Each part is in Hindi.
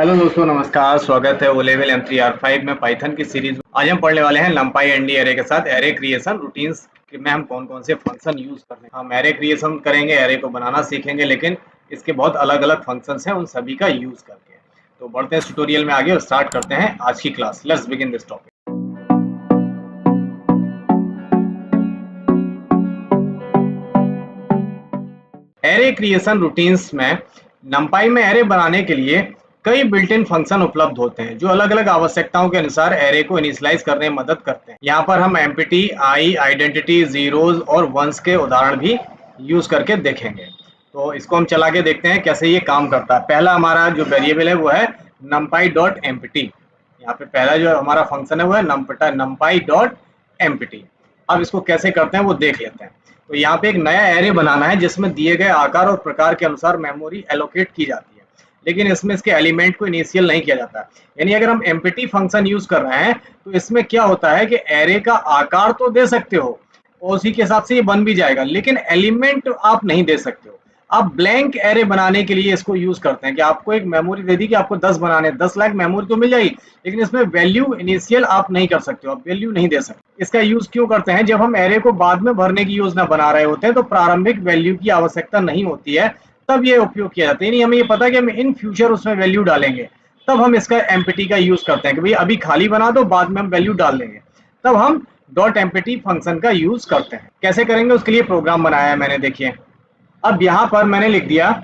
हेलो दोस्तों, नमस्कार। स्वागत है ओ लेवल M3R5 में पाइथन की सीरीज में। आज हम पढ़ने वाले हैं numpy ND एरे के साथ एरे क्रिएशन रूटीन्स में हम कौन कौन से फंक्शन यूज करते हैं। हम एरे क्रिएशन करेंगे, एरे को बनाना सीखेंगे, लेकिन इसके बहुत अलग अलग फंक्शंस हैं, उन सभी का यूज करके। तो बढ़ते हैं ट्यूटोरियल में आगे और स्टार्ट करते हैं आज की class. Let's begin this topic. Array creation routines में numpy में एरे बनाने के लिए कई बिल्ट इन फंक्शन उपलब्ध होते हैं जो अलग अलग आवश्यकताओं के अनुसार एरे को इनिशियलाइज करने में मदद करते हैं। यहाँ पर हम एम्प्टी, आई, आइडेंटिटी, जीरोज और वंस के उदाहरण भी यूज करके देखेंगे। तो इसको हम चला के देखते हैं कैसे ये काम करता है। पहला हमारा जो वेरिएबल है वो है numpy.empty। यहाँ पे पहला जो हमारा फंक्शन है वो है numpy.empty। अब इसको कैसे करते हैं वो देख लेते हैं। तो यहाँ पे एक नया एरे बनाना है जिसमें दिए गए आकार और प्रकार के अनुसार मेमोरी एलोकेट की जाती है, लेकिन इसमें इसके एलिमेंट को इनिशियल नहीं किया जाता। यानी अगर हम एम्प्टी फंक्शन यूज कर रहे हैं तो इसमें क्या होता है कि एरे का आकार तो दे सकते हो और उसी के हिसाब से ये बन भी जाएगा, लेकिन एलिमेंट आप नहीं दे सकते हो। आप ब्लैंक एरे बनाने के लिए इसको यूज करते हैं कि आपको एक मेमोरी दे दी कि आपको 10 बनाने, 10 लाख मेमोरी तो मिल जाएगी, लेकिन इसमें वैल्यू इनिशियल आप नहीं कर सकते हो, आप वैल्यू नहीं दे सकते। इसका यूज क्यों करते हैं? जब हम एरे को बाद में भरने की योजना बना रहे होते हैं तो प्रारंभिक वैल्यू की आवश्यकता नहीं होती है, तब ये उपयोग किया जाता है। यानी हमें ये पता है कि हम इन फ्यूचर उसमें वैल्यू डालेंगे, तब हम इसका एम्प्टी का यूज करते हैं कि भाई अभी खाली बना दो, बाद में हम वैल्यू डाल देंगे, तब हम डॉट एम्प्टी फंक्शन का यूज करते हैं। कैसे करेंगे उसके लिए प्रोग्राम बनाया है मैंने, देखिए। अब यहाँ पर मैंने लिख दिया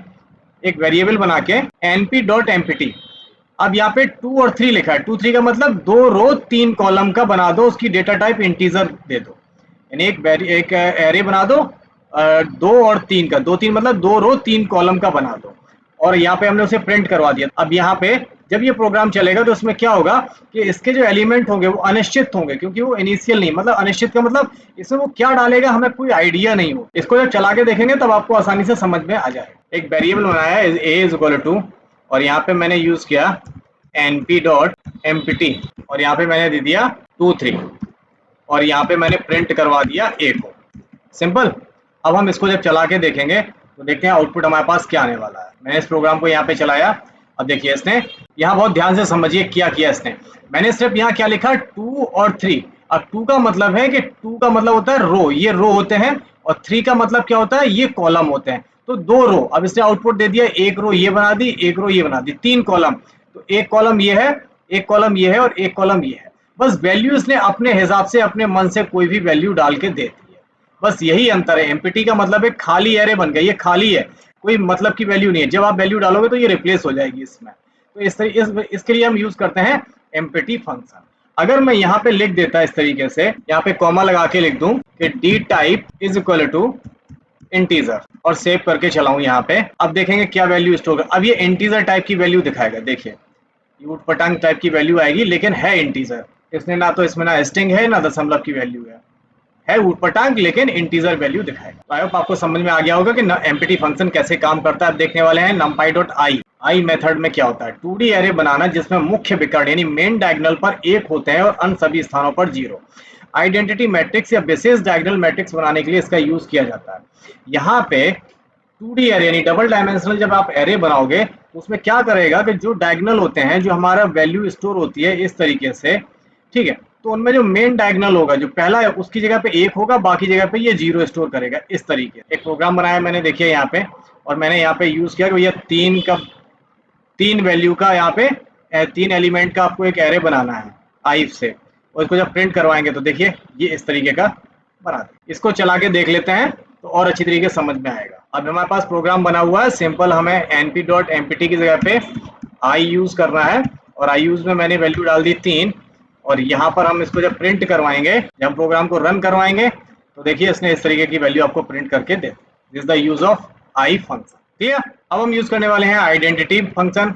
एक वेरिएबल बना के np.empty। अब यहाँ पे 2 और 3 लिखा है। 2 3 का मतलब 2 रो 3 कॉलम का बना दो, उसकी डेटा टाइप इंटीजर दे दो। यानी एक एरे बना दो 2 और 3 का, 2 3 मतलब 2 रो 3 कॉलम का बना दो, और यहाँ पे हमने उसे प्रिंट करवा दिया। अब यहाँ पे जब ये प्रोग्राम चलेगा तो उसमें क्या होगा कि इसके जो एलिमेंट होंगे वो अनिश्चित होंगे, क्योंकि वो इनिशियल नहीं, मतलब अनिश्चित का मतलब इसमें वो क्या डालेगा हमें कोई आइडिया नहीं हो। इसको जब चला के देखेंगे तब आपको आसानी से समझ में आ जाए। एक वेरिएबल बनाया है a = और यहाँ पे मैंने यूज किया np.empty और यहाँ पे मैंने दे दिया 2 3 और यहाँ पे मैंने प्रिंट करवा दिया a को। सिंपल। अब हम इसको जब चला के देखेंगे तो देखते हैं आउटपुट हमारे पास क्या आने वाला है। मैंने इस प्रोग्राम को यहाँ पे चलाया। अब देखिए इसने, यहाँ बहुत ध्यान से समझिए क्या किया इसने। मैंने सिर्फ यहाँ क्या लिखा, 2 और 3। अब 2 का मतलब है कि 2 का मतलब होता है रो, ये रो होते हैं, और 3 का मतलब क्या होता है, ये कॉलम होते हैं। तो 2 रो। अब इसने आउटपुट दे दिया, एक रो ये बना दी, एक रो ये बना दी, 3 कॉलम। तो एक कॉलम ये है, एक कॉलम ये है और एक कॉलम ये है। बस वैल्यू इसने अपने हिसाब से अपने मन से कोई भी वैल्यू डाल के दे दी है। बस यही अंतर है। एम्प्टी का मतलब एक खाली एरे बन गया, ये खाली है, कोई मतलब की वैल्यू नहीं है। जब आप वैल्यू डालोगे तो ये रिप्लेस हो जाएगी इसमें। तो इसके लिए हम यूज करते हैं एम्प्टी फंक्शन। अगर मैं यहाँ पे लिख देता इस तरीके से, यहाँ पे कॉमा लगा के लिख दूं कि डी टाइप = इंटीजर और सेव करके चलाऊं यहाँ पे, अब देखेंगे क्या वैल्यू स्टोर कर। अब ये इंटीजर टाइप की वैल्यू दिखाएगा। देखिए ऊटपटांग टाइप की वैल्यू आएगी, लेकिन है इंटीजर। इसने ना तो इसमें ना स्ट्रिंग है ना दशमलव की वैल्यू है ऊटपटांग, लेकिन इंटीजर वैल्यू दिखाएगा। तो आई होप आपको समझ में आ गया होगा कि एम्प्टी फंक्शन कैसे काम करता है। अब देखने वाले हैं numpy.i। आई मेथड में क्या होता है, 2D एरे बनाना जिसमें मुख्य विकर्ण यानी मेन डायगोनल पर 1 होते हैं और अन्य सभी स्थानों पर 0। आइडेंटिटी मैट्रिक्स या विशेष डायगोनल मैट्रिक्स बनाने के लिए इसका यूज किया जाता है। यहाँ पे 2D एरे यानी डबल डायमेंशनल जब आप एरे बनाओगे तो उसमें क्या करेगा कि जो डायगोनल होते हैं, जो हमारा वैल्यू स्टोर होती है इस तरीके से, ठीक है, तो उनमें जो मेन डायगोनल होगा, जो पहला है उसकी जगह पे 1 होगा, बाकी जगह पे ये 0 स्टोर करेगा। इस तरीके एक प्रोग्राम बनाया मैंने, देखिए यहाँ पे, और मैंने यहाँ पे यूज किया कि भैया 3 वैल्यू का यहाँ पे 3 एलिमेंट का आपको एक एरे बनाना है आई से, और इसको जब प्रिंट करवाएंगे तो देखिए ये इस तरीके का बना दे। इसको चला के देख लेते हैं तो और अच्छी तरीके से समझ में आएगा। अब हमारे पास प्रोग्राम बना हुआ है सिंपल, हमें np.empty की जगह पे आई यूज करना है, और आई यूज में मैंने वैल्यू डाल दी 3, और यहाँ पर हम इसको जब प्रिंट करवाएंगे, जब प्रोग्राम को रन करवाएंगे तो देखिए इसने इस तरीके की वैल्यू आपको प्रिंट करके दे दी। This is the use of I function. ठीक है, अब हम यूज करने वाले हैं आइडेंटिटी फंक्शन।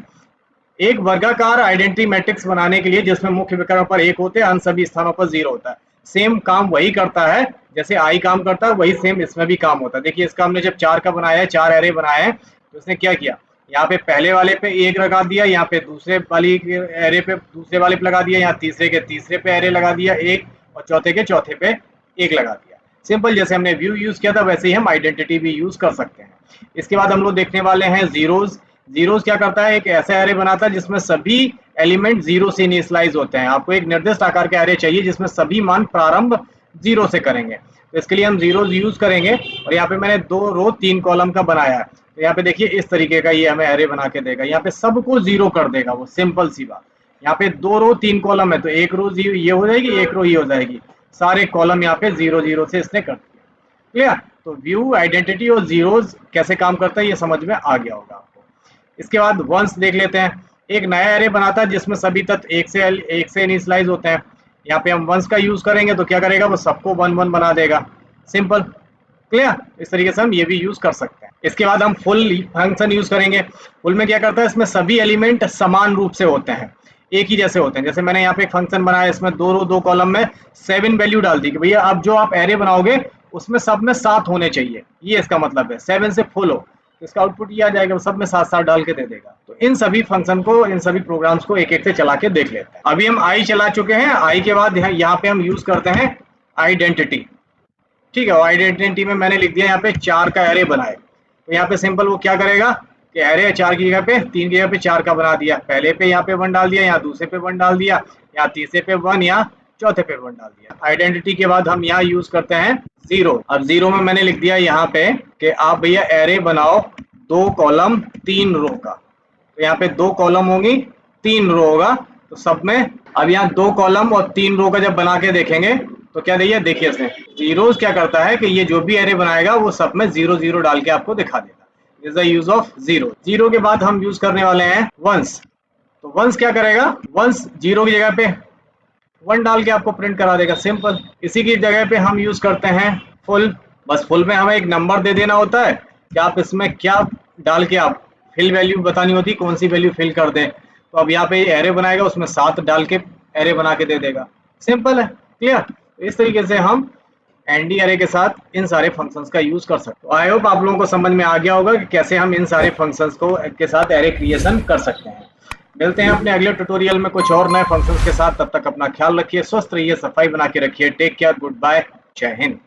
एक वर्गाकार आइडेंटिटी मैट्रिक्स बनाने के लिए जिसमें मुख्य विकर्ण पर 1 होते हैं, अन्य सभी स्थानों पर 0 होता है। सेम काम वही करता है जैसे आई काम करता है, वही सेम इसमें भी काम होता है। देखिए इसका हमने जब 4 का बनाया है, 4 एरे बनाए हैं, तो इसने क्या किया, यहाँ पे पहले वाले पे 1 लगा दिया, यहाँ पे दूसरे वाली एरे पे दूसरे वाले पे लगा दिया, यहाँ तीसरे के तीसरे पे एरे लगा दिया 1, और चौथे के चौथे पे 1 लगा दिया। सिंपल, जैसे हमने व्यू यूज किया था वैसे ही हम आइडेंटिटी भी यूज कर सकते हैं। इसके बाद हम लोग देखने वाले हैं जीरोज। जीरोस क्या करता है, एक ऐसा एरे बनाता है जिसमें सभी एलिमेंट जीरो से इनिशियलाइज होते हैं। आपको एक निर्दिष्ट आकार का एरे चाहिए जिसमें सभी मान प्रारंभ जीरो से करेंगे, तो इसके लिए हम जीरो यूज करेंगे। और यहाँ पे मैंने 2 रो 3 कॉलम का बनाया है, तो यहाँ पे देखिए इस तरीके का ये हमें एरे बना के देगा। यहाँ पे सबको जीरो कर देगा वो, सिंपल सी बात। यहाँ पे 2 रो 3 कॉलम है, तो एक रो ये हो जाएगी, एक रो ये हो जाएगी, सारे कॉलम यहाँ पे 0 0 से इसने कर दिया। क्लियर? तो व्यू, आइडेंटिटी और जीरोस कैसे काम करता है ये समझ में आ गया होगा आपको। इसके बाद वंस देख लेते हैं। एक नया एरे बनाता है जिसमें सभी तत्व एक से इनिशियलाइज होते हैं। यहाँ पे हम वंस का यूज करेंगे तो क्या करेगा, वो सबको 1 1 बना देगा। सिंपल। क्लियर? इस तरीके से हम ये भी यूज कर सकते हैं। इसके बाद हम फुल फंक्शन यूज करेंगे। फुल में क्या करता है, इसमें सभी एलिमेंट समान रूप से होते हैं, एक ही जैसे होते हैं। जैसे मैंने यहाँ पे एक फंक्शन बनाया, इसमें 2 रो 2 कॉलम में 7 वैल्यू डाल दी कि भैया अब जो आप एरे बनाओगे उसमें सब में 7 होने चाहिए, ये इसका मतलब है। 7 से फुल हो, इसका आउटपुट ये आ जाएगा, सब में 7 7 डाल के दे देगा। तो इन सभी फंक्शन को, इन सभी प्रोग्राम्स को एक एक से चला के देख लेते हैं। अभी हम आई चला चुके हैं। आई के बाद यहाँ पे हम यूज करते हैं आइडेंटिटी। ठीक है, आइडेंटिटी में मैंने लिख दिया यहाँ पे 4 का एरे बनाए। तो यहाँ पे सिंपल वो क्या करेगा कि एरे 4 की जगह पे 3 की जगह पे 4 का बना दिया। पहले पे यहाँ पे 1 डाल दिया, यहाँ दूसरे पे 1 डाल दिया, यहाँ तीसरे पे 1, यहाँ चौथे पे 1 डाल दिया। आइडेंटिटी के बाद हम यहाँ यूज करते हैं जीरो। अब जीरो में मैंने लिख दिया यहाँ पे कि आप भैया एरे बनाओ 2 कॉलम 3 रो का। तो यहाँ पे 2 कॉलम होंगी, 3 रो होगा, तो सब में अब यहाँ 2 कॉलम और 3 रो का जब बना के देखेंगे तो क्या देखिए इसमें जीरोस क्या करता है कि ये जो भी एरे बनाएगा वो सब में 0 0 डाल के आपको दिखा देगा। Is the use of zero. Zero के बाद हम यूज करने वाले हैं वंस। तो वंस क्या करेगा, वंस 0 की जगह पे 1 डाल के आपको प्रिंट करा देगा। सिंपल। इसी की जगह पे हम यूज करते हैं फुल। बस फुल में हमें एक नंबर दे देना होता है कि आप इसमें क्या डाल के आप फिल वैल्यू बतानी होती है, कौन सी वैल्यू फिल कर दें। तो अब यहाँ पे एरे बनाएगा, उसमें 7 डाल के एरे बना के दे देगा। सिंपल है। क्लियर? इस तरीके से हम एनडी एरे के साथ इन सारे फंक्शंस का यूज कर सकते हैं। आई होप आप लोगों को समझ में आ गया होगा कि कैसे हम इन सारे फंक्शंस को के साथ एरे क्रिएशन कर सकते हैं। मिलते हैं अपने अगले ट्यूटोरियल में कुछ और नए फंक्शंस के साथ। तब तक अपना ख्याल रखिए, स्वस्थ रहिए, सफाई बना के रखिए। टेक केयर, गुड बाय, जय हिंद।